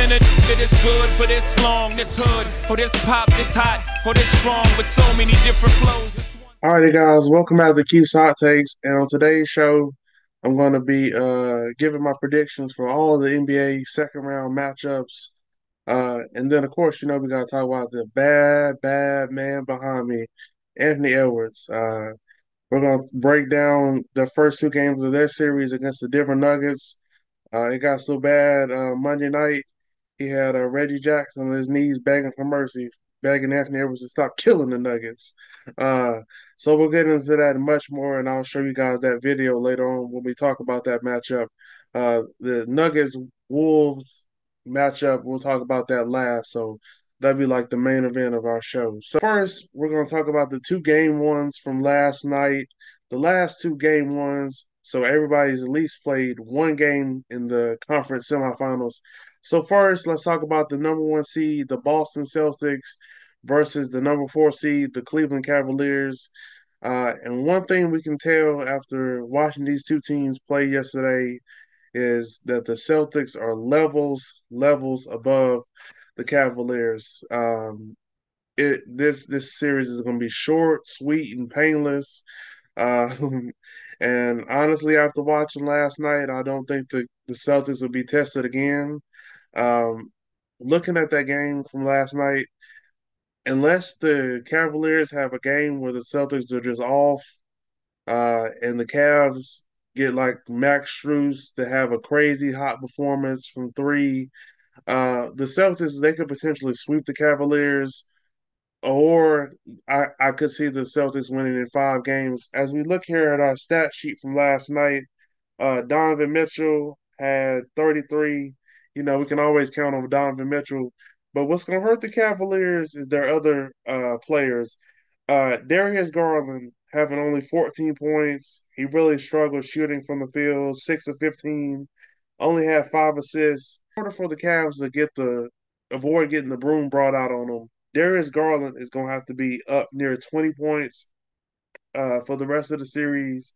been a this good for this long, this hood, or this pop, this hot, or this strong, with so many different flows. All right, guys, welcome back to Q's Hot Takes. And on today's show, I'm going to be giving my predictions for all of the NBA second round matchups. And then, of course, we got to talk about the bad, bad man behind me, Anthony Edwards. We're going to break down the first two games of their series against the Denver Nuggets. It got so bad Monday night, he had Reggie Jackson on his knees begging for mercy, begging Anthony Edwards to stop killing the Nuggets. Uh, so we'll get into that and much more, and I'll show you guys that video later on when we talk about that matchup. The Nuggets Wolves matchup, we'll talk about that last. So that'll be like the main event of our show. So first, we're going to talk about the two game ones from last night. The last two game ones. So everybody's at least played one game in the conference semifinals. So first, let's talk about the number one seed, the Boston Celtics, versus the number four seed, the Cleveland Cavaliers. And one thing we can tell after watching these two teams play yesterday is that the Celtics are levels above the Cavaliers. This series is going to be short, sweet, and painless. Uh, and honestly, after watching last night, I don't think the Celtics will be tested again. Um, Looking at that game from last night, unless the Cavaliers have a game where the Celtics are just off, and the Cavs get like Max Strus to have a crazy hot performance from three, the Celtics they could potentially sweep the Cavaliers, or I could see the Celtics winning in five games. As we look here at our stat sheet from last night, Donovan Mitchell had 33. We can always count on Donovan Mitchell. But what's going to hurt the Cavaliers is their other players. Darius Garland having only 14 points. He really struggled shooting from the field, 6 of 15, only had 5 assists. In order for the Cavs to avoid getting the broom brought out on them, Darius Garland is going to have to be up near 20 points for the rest of the series,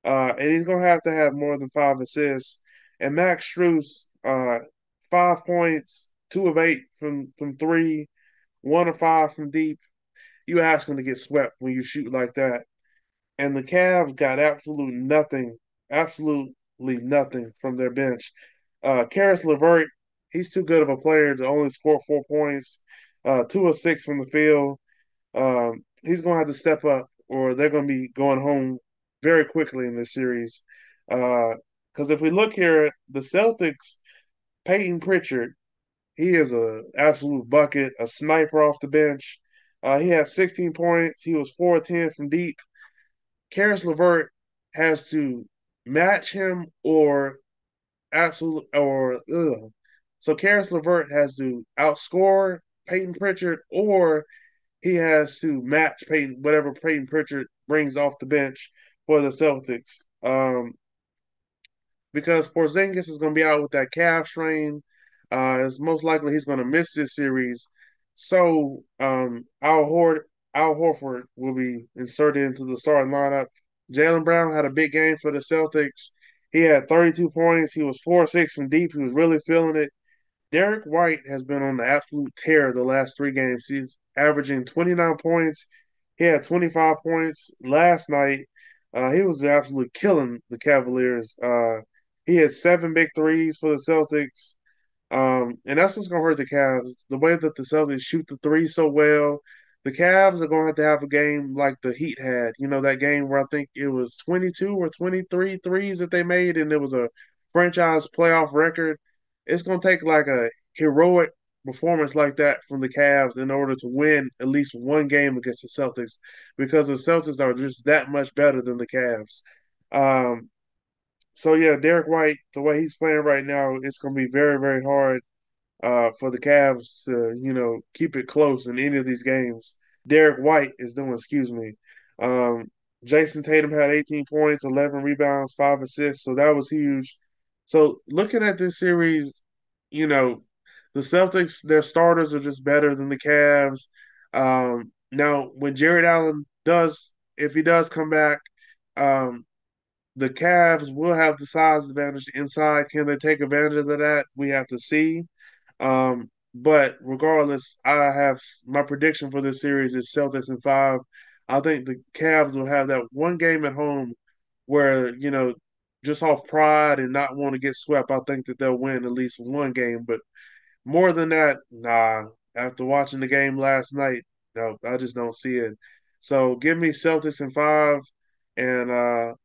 and he's gonna have to have more than 5 assists. And Max Strus, 5 points, 2 of 8 from three, 1 of 5 from deep. You ask him to get swept when you shoot like that. And the Cavs got absolutely nothing from their bench. Karis LeVert, he's too good of a player to only score 4 points, 2 of 6 from the field. He's going to have to step up, or they're going to be going home very quickly in this series. Because if we look here, the Celtics, Peyton Pritchard, he is a absolute bucket, a sniper off the bench. He had 16 points. He was 4 of 10 from deep. Karis LeVert has to match him or absolute or ugh. So Karis LeVert has to outscore Peyton Pritchard, or he has to match whatever Peyton Pritchard brings off the bench for the Celtics. Because Porzingis is going to be out with that calf strain. It's most likely he's going to miss this series. So Al Horford will be inserted into the starting lineup. Jaylen Brown had a big game for the Celtics. He had 32 points. He was 4-6 from deep. He was really feeling it. Derek White has been on the absolute tear the last 3 games. He's averaging 29 points. He had 25 points last night. He was absolutely killing the Cavaliers. He had 7 big threes for the Celtics. And that's what's going to hurt the Cavs. The way that the Celtics shoot the three so well, the Cavs are going to have a game like the Heat had. That game where I think it was 22 or 23 threes that they made, and it was a franchise playoff record. It's going to take like a heroic performance like that from the Cavs in order to win at least one game against the Celtics, because the Celtics are just that much better than the Cavs. Um, so yeah, Derek White, the way he's playing right now, it's going to be very, very hard for the Cavs to, keep it close in any of these games. Derek White is doing, excuse me. Um, Jason Tatum had 18 points, 11 rebounds, 5 assists, so that was huge. So looking at this series, you know, the Celtics, their starters are just better than the Cavs. Now, when Jared Allen if he does come back, um, the Cavs will have the size advantage inside. Can they take advantage of that? We have to see. But regardless, my prediction for this series is Celtics in five. I think the Cavs will have that one game at home where, just off pride and not want to get swept, I think that they'll win at least one game. But more than that, nah. After watching the game last night, no, I just don't see it. So give me Celtics in five, and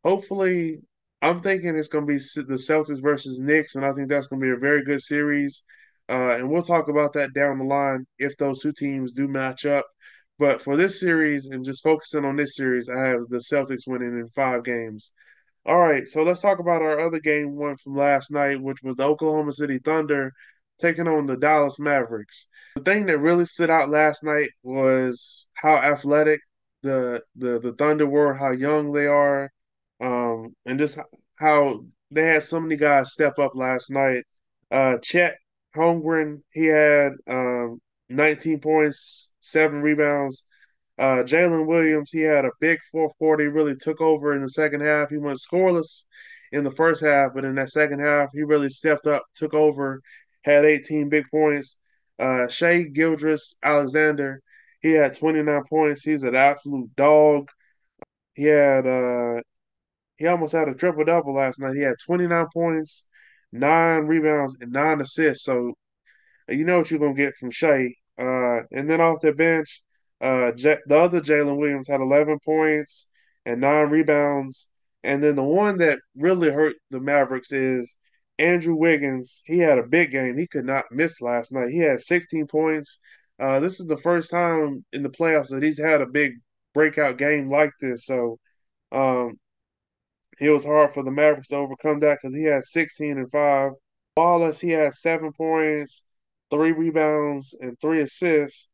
hopefully, I'm thinking it's going to be the Celtics versus Knicks, and I think that's going to be a very good series. And we'll talk about that down the line if those two teams do match up. But for this series and just focusing on this series, I have the Celtics winning in five games. All right, so let's talk about our other game one from last night, which was the Oklahoma City Thunder taking on the Dallas Mavericks. The thing that really stood out last night was how athletic the Thunder were, how young they are, and just how they had so many guys step up last night. Chet Holmgren, he had 19 points, 7 rebounds. Jalen Williams, he had a big fourth quarter. He really took over in the second half. He went scoreless in the first half, but in that second half, he really stepped up, took over, had 18 big points. Shea Gildress Alexander, he had 29 points. He's an absolute dog. He had he almost had a triple double last night. He had 29 points, 9 rebounds, and 9 assists. So you know what you're gonna get from Shea. And then off the bench, the other Jalen Williams had 11 points and 9 rebounds. And then the one that really hurt the Mavericks is Andrew Wiggins. He had a big game. He could not miss last night. He had 16 points. This is the first time in the playoffs that he's had a big breakout game like this. So um, it was hard for the Mavericks to overcome that because he had 16 and 5. Wallace, he had 7 points, 3 rebounds, and 3 assists.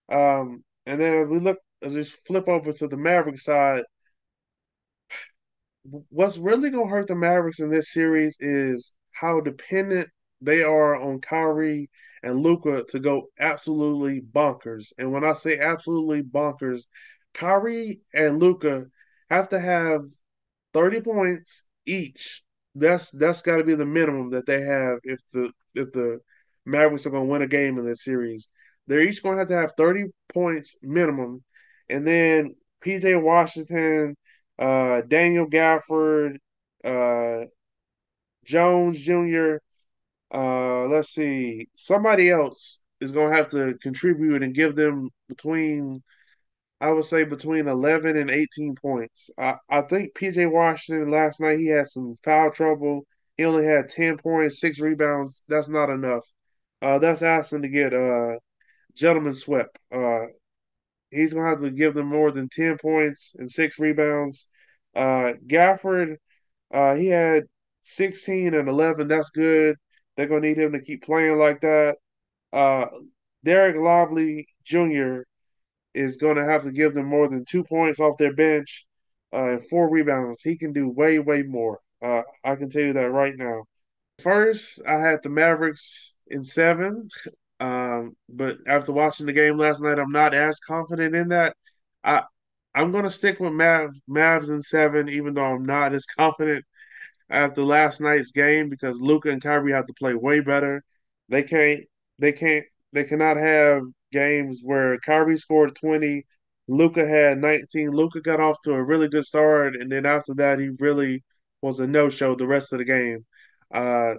And then as we flip over to the Mavericks side, what's really gonna hurt the Mavericks in this series is how dependent they are on Kyrie and Luka to go absolutely bonkers. And when I say absolutely bonkers, Kyrie and Luka have to have 30 points each. That's got to be the minimum that they have if the Mavericks are going to win a game in this series. They're each going to have 30 points minimum, and then PJ Washington, Daniel Gafford, uh, Jones Jr. Let's see, somebody else is going to have to contribute and give them I would say between 11 and 18 points. I think PJ Washington last night he had some foul trouble. He only had 10 points, 6 rebounds. That's not enough. That's asking to get gentleman swept. He's gonna have to give them more than 10 points and 6 rebounds. Gafford, he had 16 and 11. That's good. They're gonna need him to keep playing like that. Uh, Derek Lively Jr. is going to have to give them more than 2 points off their bench and 4 rebounds. He can do way, way more. I can tell you that right now. First, I had the Mavericks in seven, but after watching the game last night, I'm not as confident in that. I I'm going to stick with Mavs in seven, even though I'm not as confident after last night's game because Luka and Kyrie have to play way better. They can't they can't they cannot have games where Kyrie scored 20, Luka had 19. Luka got off to a really good start, and then after that he really was a no-show the rest of the game.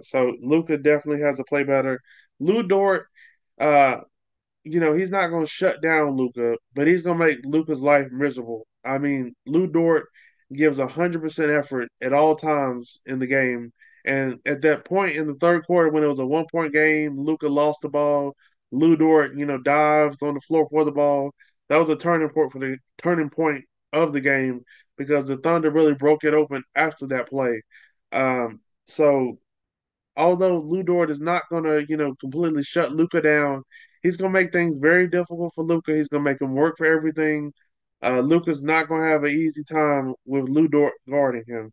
So Luka definitely has to play better. Lou Dort, uh, he's not going to shut down Luka, but he's going to make Luka's life miserable. I mean, Lou Dort gives 100% effort at all times in the game. And at that point in the third quarter, when it was a 1 point game, Luka lost the ball. Lou Dort, dived on the floor for the ball. That was a turning point of the game because the Thunder really broke it open after that play. So although Lou Dort is not going to, completely shut Luca down, he's going to make things very difficult for Luca. He's going to make him work for everything. Luca's not going to have an easy time with Lou Dort guarding him.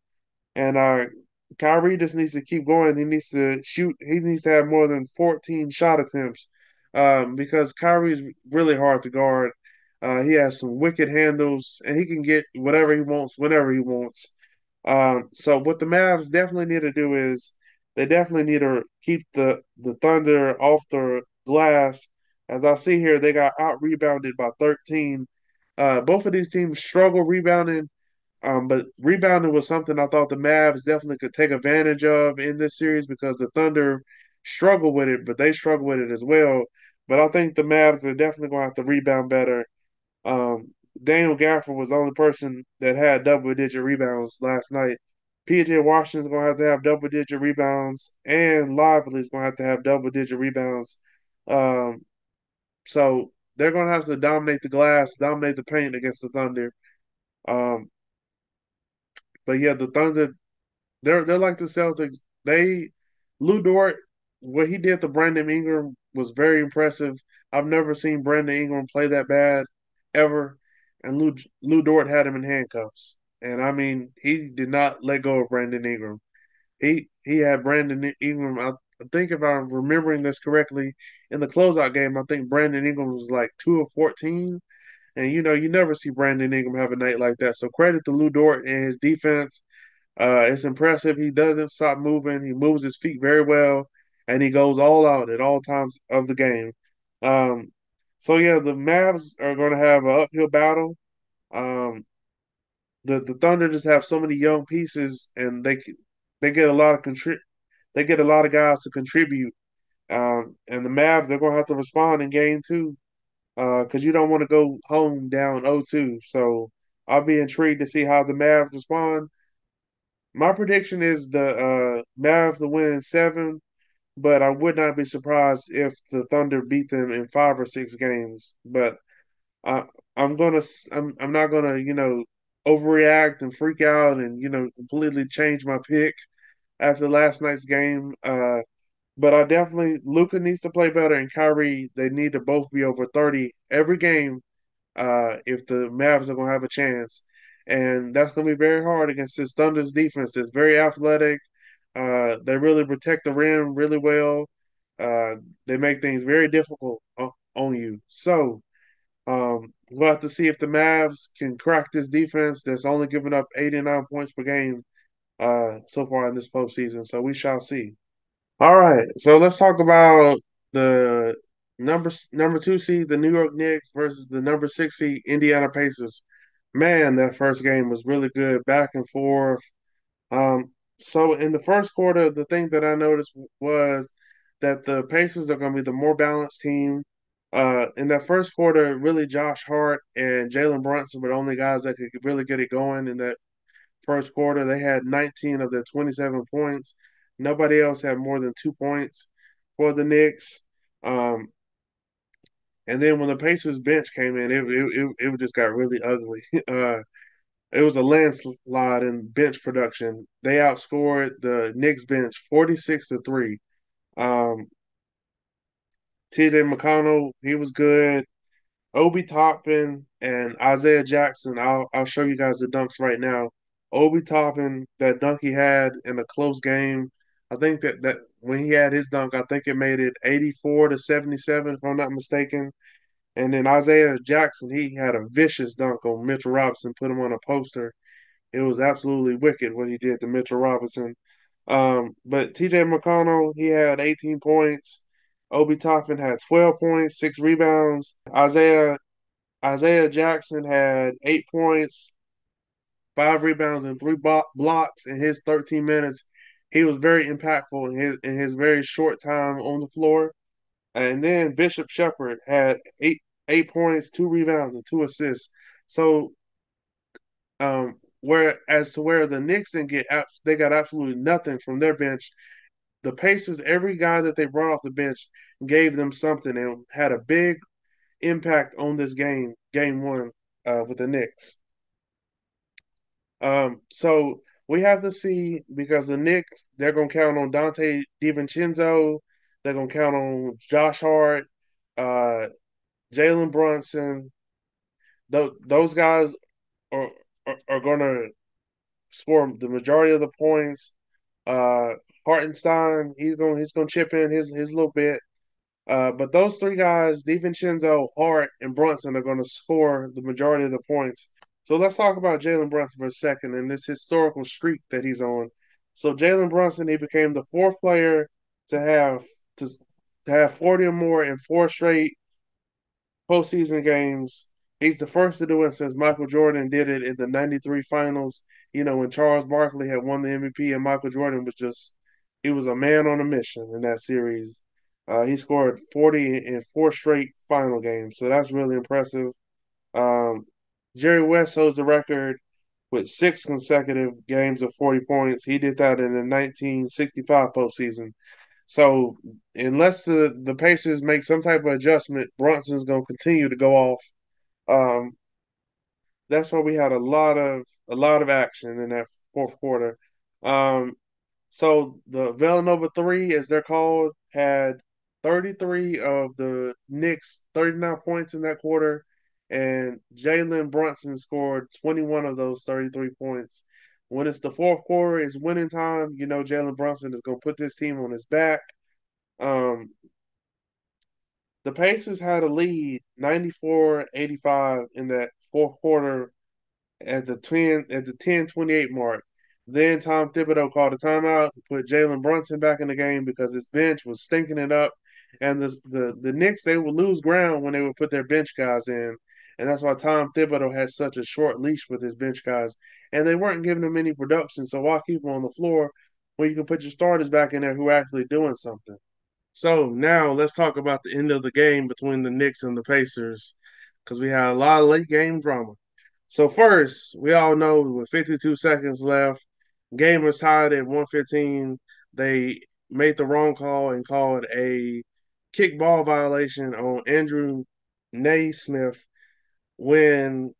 And Kyrie just needs to keep going. He needs to shoot. He needs to have more than 14 shot attempts because Kyrie's really hard to guard. He has some wicked handles, and he can get whatever he wants whenever he wants. So what the Mavs definitely need to do is they definitely need to keep the Thunder off the glass. As I see here, they got out rebounded by 13. Both of these teams struggle rebounding, but rebounding was something I thought the Mavs definitely could take advantage of in this series because the Thunder struggle with it, but they struggle with it as well. But I think the Mavs are definitely going to have to rebound better. Daniel Gafford was the only person that had double digit rebounds last night. PJ Washington's going to have double digit rebounds, and Lively's going to have double digit rebounds. Um, so they're going to have to dominate the glass, dominate the paint against the Thunder. Um, but yeah, the Thunder, they're like the Celtics. Lou Dort, what he did to Brandon Ingram was very impressive. I've never seen Brandon Ingram play that bad ever, and Lou Dort had him in handcuffs. And I mean, he did not let go of Brandon Ingram. He had Brandon Ingram. I think if I'm remembering this correctly, in the closeout game, I think Brandon Ingram was like 2 of 14. And you never see Brandon Ingram have a night like that. So credit to Lou Dort and his defense. It's impressive. He doesn't stop moving. He moves his feet very well, and he goes all out at all times of the game. Um, so yeah, the Mavs are going to have an uphill battle. Um, the Thunder just have so many young pieces, and they get a lot of they get a lot of guys to contribute. And the Mavs they're going to have to respond in game two because you don't want to go home down 0-2. So I'll be intrigued to see how the Mavs respond. My prediction is the Mavs will win in seven, but I would not be surprised if the Thunder beat them in 5 or 6 games. But I, I'm not gonna overreact and freak out and completely change my pick after last night's game. But I definitely Luka needs to play better and Kyrie they need to both be over 30 every game if the Mavs are going to have a chance. And that's going to be very hard against this Thunder's defense that's very athletic. They really protect the rim really well. Uh, they make things very difficult on you. So we'll have to see if the Mavs can crack this defense that's only giving up 89 points per game so far in this postseason. So we shall see. All right, so let's talk about the number 2 seed, the New York Knicks versus the number 6 seed Indiana Pacers. Man, that first game was really good, back and forth. So in the first quarter, the thing that I noticed was that the Pacers are going to be the more balanced team. In that first quarter, really Josh Hart and Jalen Brunson were the only guys that could really get it going in that first quarter. They had 19 of their 27 points. Nobody else had more than 2 points for the Knicks. Um, and then when the Pacers bench came in, it just got really ugly. It was a landslide in bench production. They outscored the Knicks bench 46-3. Um, TJ McConnell, he was good. Obi Toppin and Isaiah Jackson. I'll show you guys the dunks right now. Obi Toppin, that dunk he had in a close game. I think that when he had his dunk, I think it made it 84-77, if I'm not mistaken. And then Isaiah Jackson, he had a vicious dunk on Mitchell Robinson, put him on a poster. It was absolutely wicked what he did to Mitchell Robinson. But TJ McConnell, he had 18 points. Obi Toppin had 12 points, 6 rebounds. Isaiah Jackson had 8 points, 5 rebounds, and blocks in his 13 minutes. He was very impactful in his very short time on the floor. And then Bishop Shepard had eight points, 2 rebounds, and 2 assists. So where the Knicks didn't they got absolutely nothing from their bench. The Pacers, every guy that they brought off the bench gave them something and had a big impact on this game one with the Knicks. So we have to see because the Knicks, they're gonna count on Dante DiVincenzo, they're gonna count on Josh Hart, uh, Jalen Brunson. Those guys are, are gonna score the majority of the points. Uh, Hartenstein, he's gonna chip in his little bit. But those three guys, DiVincenzo, Hart, and Brunson, are going to score the majority of the points. So let's talk about Jalen Brunson for a second and this historical streak that he's on. So Jalen Brunson, he became the fourth player to have to, to have 40 or more in four straight postseason games. He's the first to do it since Michael Jordan did it in the '93 finals. When Charles Barkley had won the MVP and Michael Jordan was he was a man on a mission in that series. He scored 40 in four straight final games, so that's really impressive. Um, Jerry West holds the record with six consecutive games of 40 points. He did that in the 1965 postseason. So unless the Pacers make some type of adjustment, Brunson's going to continue to go off. Um, that's why we had a lot of action in that fourth quarter. Um, so the Villanova three, as they're called, had 33 of the Knicks' 39 points in that quarter, and Jalen Brunson scored 21 of those 33 points. When it's the fourth quarter, it's winning time. Jalen Brunson is going to put this team on his back. Um, the Pacers had a lead 94-85 in that fourth quarter at the 10:28 mark. Then Tom Thibodeau called a timeout, put Jalen Brunson back in the game because his bench was stinking it up. And the Knicks, they would lose ground when they would put their bench guys in. And that's why Tom Thibodeau had such a short leash with his bench guys. And they weren't giving them any production. So why keep them on the floor when you can put your starters back in there who are actually doing something? So now let's talk about the end of the game between the Knicks and the Pacers because we had a lot of late game drama. So first, we all know with 52 seconds left, game was tied at 115. They made the wrong call and called a kickball violation on Andrew Naismith when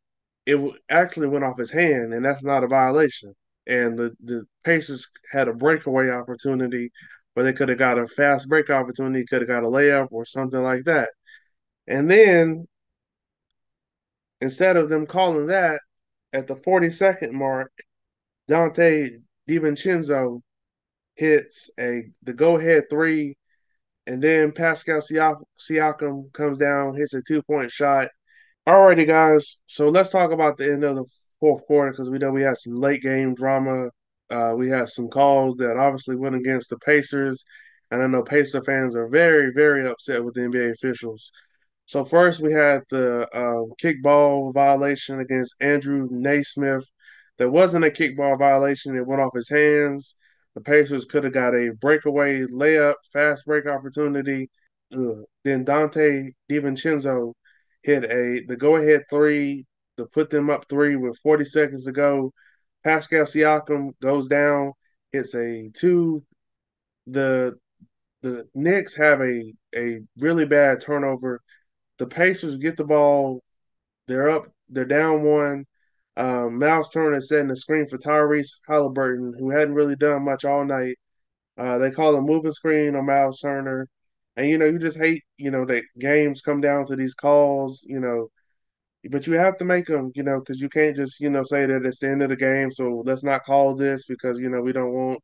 actually went off his hand, and that's not a violation. And the Pacers had a breakaway opportunity, but they could have got a fast break opportunity, could have got a layup or something like that. And then instead of them calling that at the 42nd mark, Dante DiVincenzo hits the go ahead three, and then Pascal Siakam comes down, hits a 2 point shot. Alrighty, guys. So let's talk about the end of the fourth quarter because we know we had some late game drama. We had some calls that obviously went against the Pacers, and I know Pacer fans are very, very upset with the NBA officials. So first, we had the kickball violation against Andrew Naismith. There wasn't a kickball violation; it went off his hands. The Pacers could have got a breakaway layup, fast break opportunity. Then Dante DiVincenzo hit the go-ahead three to put them up three with 40 seconds to go. Pascal Siakam goes down, hits a two. The the Knicks have a really bad turnover. The Pacers get the ball. They're up. They're down one. Miles Turner setting the screen for Tyrese Halliburton, who hadn't really done much all night. They call a moving screen on Miles Turner. And, you just hate, that games come down to these calls, but you have to make them, because you can't just, say that it's the end of the game. So let's not call this because, we don't want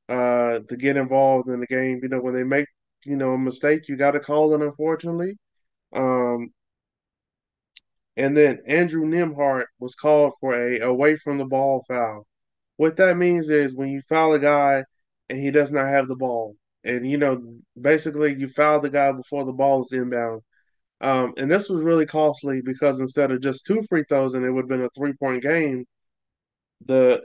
to get involved in the game. When they make, a mistake, you got to call it, unfortunately. Um, and then Andrew Nimhart was called for a away from the ball foul. What that means is when you foul a guy and he does not have the ball, and basically you foul the guy before the ball is inbound. And this was really costly because instead of just two free throws and it would have been a 3 point game, the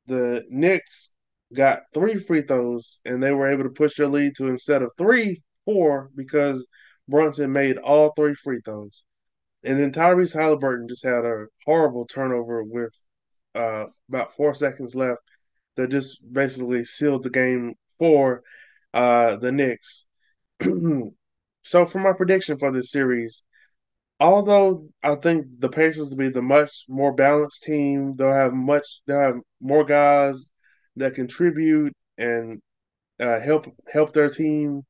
the Knicks got three free throws and they were able to push their lead to instead of three, four because Brunson made all three free throws. And then Tyrese Halliburton just had a horrible turnover with about 4 seconds left that just basically sealed the game for the Knicks. So for my prediction for this series, although I think the Pacers will be the much more balanced team, they'll have more guys that contribute and help their team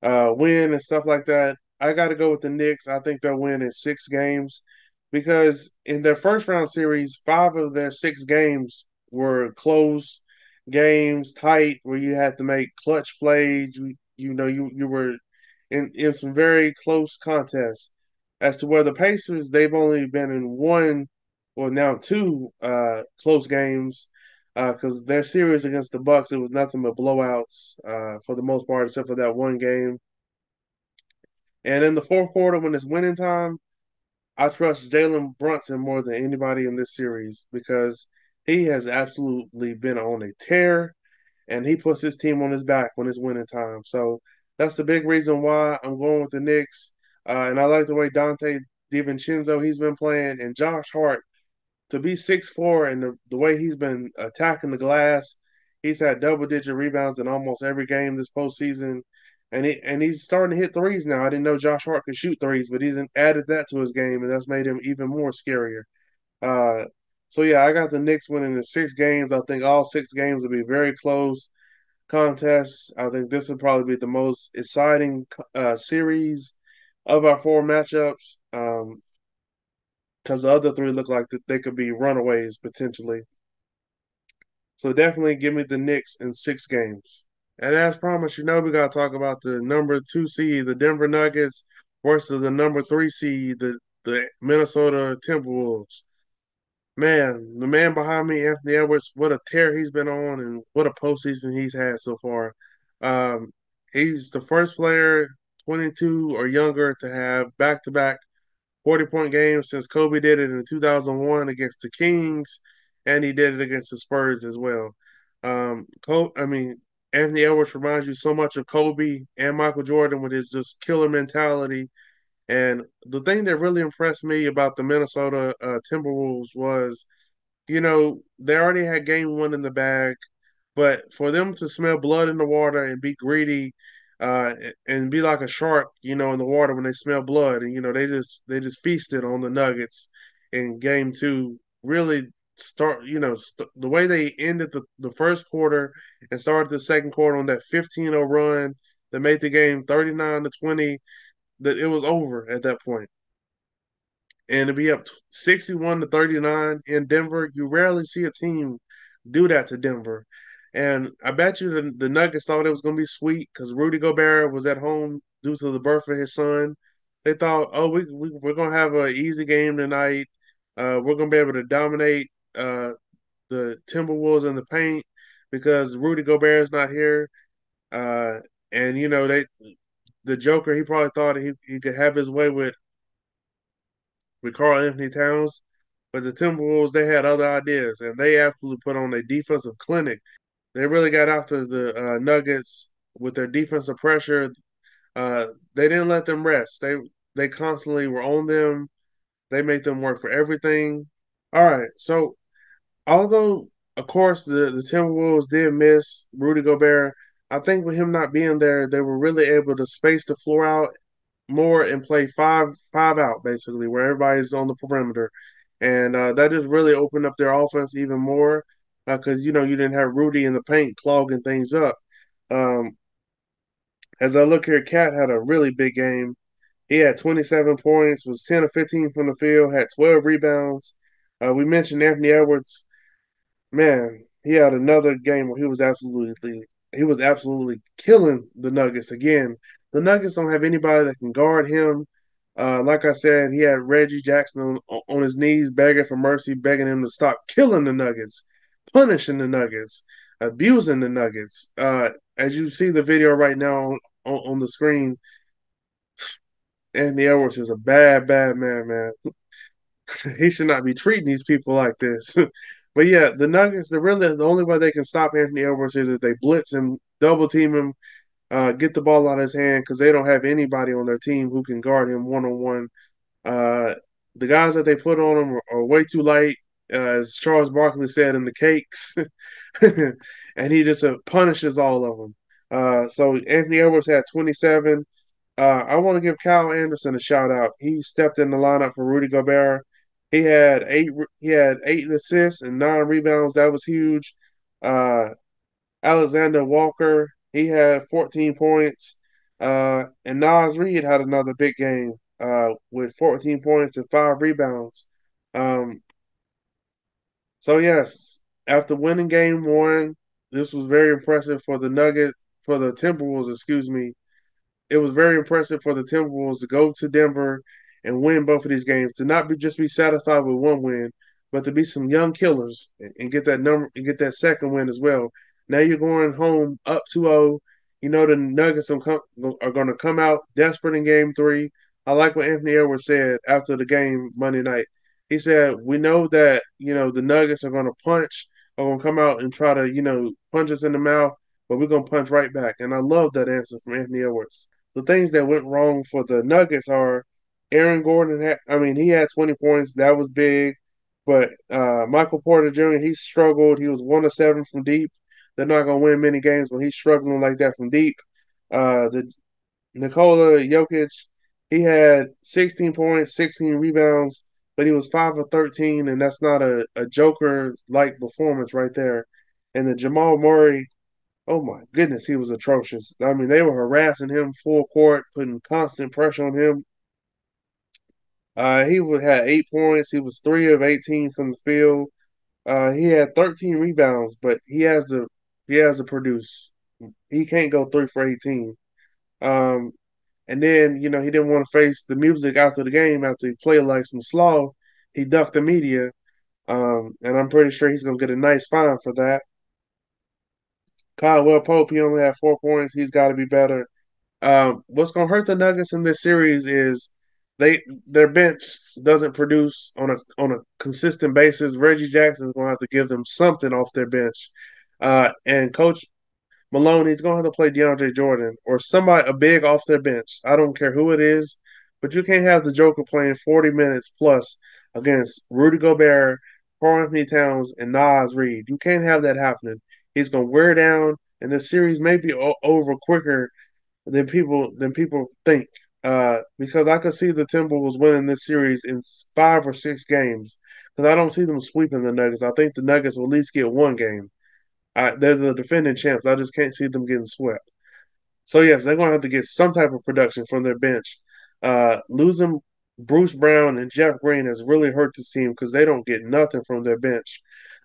win and stuff like that. I got to go with the Knicks. I think they'll win in 6 games because in their first round series, 5 of their 6 games were close games, tight, where you had to make clutch plays. You were in some very close contests. As to where the Pacers, they've only been in one, well now two close games. because their series against the Bucks, it was nothing but blowouts for the most part, except for that one game. And in the fourth quarter, when it's winning time, I trust Jalen Brunson more than anybody in this series because he has absolutely been on a tear, and he puts his team on his back when it's winning time. So that's the big reason why I'm going with the Knicks. And I like the way Dante DiVincenzo he's been playing, and Josh Hart to be 6'4" and the way he's been attacking the glass, he's had double digit rebounds in almost every game this postseason. And he's starting to hit threes now. I didn't know Josh Hart could shoot threes, but he's added that to his game, and that's made him even more scarier. Uh, so yeah, I got the Knicks winning the 6 games. I think all 6 games will be very close contests. I think this will probably be the most exciting series of our 4 matchups. Because the other 3 look like that they could be runaways potentially. So definitely give me the Knicks in 6 games. And as promised, we got to talk about the number 2 seed, the Denver Nuggets, versus the number 3 seed, the Minnesota Timberwolves. Man, the man behind me, Anthony Edwards, what a tear he's been on and what a postseason he's had so far. Um, he's the first player 22 or younger to have back-to-back 40-point games since Kobe did it in 2001 against the Kings, and he did it against the Spurs as well. Anthony Edwards reminds you so much of Kobe and Michael Jordan with his just killer mentality. And the thing that really impressed me about the Minnesota Timberwolves was, they already had game 1 in the bag. But for them to smell blood in the water and be greedy, and be like a shark, in the water when they smell blood, and they just feasted on the Nuggets in game 2. Really the way they ended the first quarter and started the second quarter on that 15-0 run that made the game 39-20, that it was over at that point. And to be up 61-39 in Denver, you rarely see a team do that to Denver. And I bet you the Nuggets thought it was going to be sweet because Rudy Gobert was at home due to the birth of his son. They thought, oh, we're going to have an easy game tonight. We're going to be able to dominate the Timberwolves in the paint because Rudy Gobert is not here. Uh, and, the Joker, he probably thought he could have his way with Karl-Anthony Towns. But the Timberwolves, they had other ideas, and they absolutely put on a defensive clinic. They really got after the Nuggets with their defensive pressure. They didn't let them rest. They constantly were on them. They made them work for everything. All right, so although of course the Timberwolves did miss Rudy Gobert, I think with him not being there, they were really able to space the floor out more and play five out basically, where everybody's on the perimeter, and that just really opened up their offense even more because you didn't have Rudy in the paint clogging things up. Um, as I look here, Cat had a really big game. He had 27 points, was 10 of 15 from the field, had 12 rebounds. We mentioned Anthony Edwards. Man, he had another game where he was absolutely killing the Nuggets again. The Nuggets don't have anybody that can guard him. Like I said, he had Reggie Jackson on his knees begging for mercy, begging him to stop killing the Nuggets, punishing the Nuggets, abusing the Nuggets. As you see the video right now on the screen, Anthony Edwards is a bad, bad man. He should not be treating these people like this. But yeah, the Nuggets, the only way they can stop Anthony Edwards is if they blitz him, double team him, get the ball out of his hand because they don't have anybody on their team who can guard him 1-on-1. The guys that they put on him are way too light, as Charles Barkley said in the cakes, and he just punishes all of them. So Anthony Edwards had 27. I want to give Kyle Anderson a shout out. He stepped in the lineup for Rudy Gobert. He had eight. He had 8 assists and 9 rebounds. That was huge. Uh, Alexander Walker. He had 14 points. And Nas Reed had another big game with 14 points and 5 rebounds. Um, so yes, after winning game 1, this was very impressive for the Timberwolves. Excuse me, it was very impressive for the Timberwolves to go to Denver and win both of these games, to not just be satisfied with one win, but to be some young killers and get that number and get that second win as well. Now you're going home up 2-0. You know the Nuggets are going to come out desperate in Game 3. I like what Anthony Edwards said after the game Monday night. He said, "We know that the Nuggets are going to are going to come out and try to punch us in the mouth, but we're going to punch right back." And I love that answer from Anthony Edwards. The things that went wrong for the Nuggets are Aaron Gordon he had 20 points. That was big. But Michael Porter Jr., he struggled. He was 1 of 7 from deep. They're not going to win many games when he's struggling like that from deep. The Nikola Jokic, he had 16 points, 16 rebounds, but he was 5 of 13, and that's not a Joker-like performance right there. And the Jamal Murray, oh my goodness, he was atrocious. I mean, they were harassing him full court, putting constant pressure on him. Had 8 points. He was 3 of 18 from the field. He had 13 rebounds, but he has to produce. He can't go 3 for 18. Um, and then he didn't want to face the music after the game after he played like some slaw. He ducked the media, and I'm pretty sure he's gonna get a nice fine for that. Caldwell Pope, he only had 4 points. He's got to be better. What's gonna hurt the Nuggets in this series is their bench doesn't produce on a consistent basis. Reggie Jackson's gonna have to give them something off their bench, and Coach Malone, he's gonna have to play DeAndre Jordan or somebody a big off their bench. I don't care who it is, but you can't have the Joker playing 40 minutes plus against Rudy Gobert, Karl Anthony Towns, and Naz Reid. You can't have that happening. He's gonna wear down, and the series may be over quicker than people think. Because I could see the Timberwolves winning this series in 5 or 6 games. Because I don't see them sweeping the Nuggets. I think the Nuggets will at least get one game. They're the defending champs. I just can't see them getting swept. So yes, they're going to have to get some type of production from their bench. Losing Bruce Brown and Jeff Green has really hurt this team because they don't get nothing from their bench.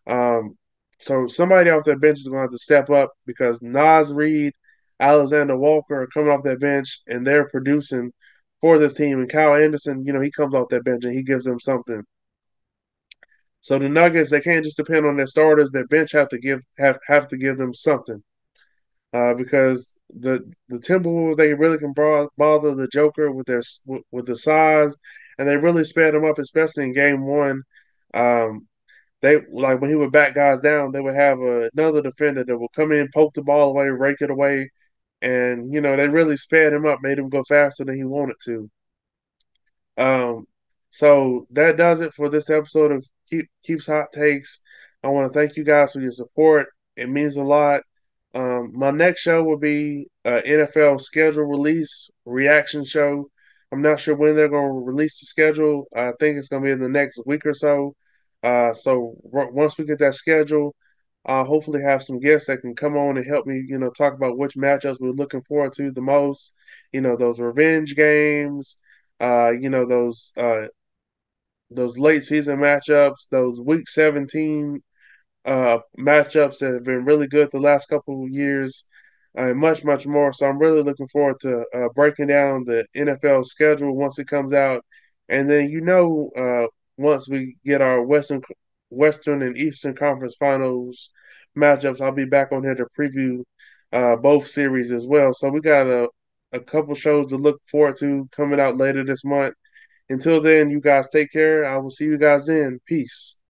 Um, so somebody off their bench is going to have to step up because Naz Reid, Alexander Walker are coming off that bench and they're producing for this team. And Kyle Anderson, he comes off that bench and he gives them something. So the Nuggets, they can't just depend on their starters. Their bench have to give them something. Because the Timberwolves they really can bother the Joker with the size, and they really sped him up, especially in Game 1. Um, they like when he would back guys down, they would have another defender that would come in, poke the ball away, rake it away, and they really sped him up, made him go faster than he wanted to. Um, so that does it for this episode of Keeps Hot Takes. I want to thank you guys for your support. It means a lot. My next show will be NFL schedule release reaction show. I'm not sure when they're going to release the schedule. I think it's going to be in the next week or so. Once we get that schedule, I'll hopefully have some guests that can come on and help me, talk about which matchups we're looking forward to the most. Those revenge games. Those late season matchups, those week 17 matchups that have been really good the last couple of years, and much, much more. So I'm really looking forward to breaking down the NFL schedule once it comes out, and then once we get our Western and Eastern Conference Finals matchups, I'll be back on here to preview both series as well. So we got a couple shows to look forward to coming out later this month. Until then, you guys take care. I will see you guys then. Peace.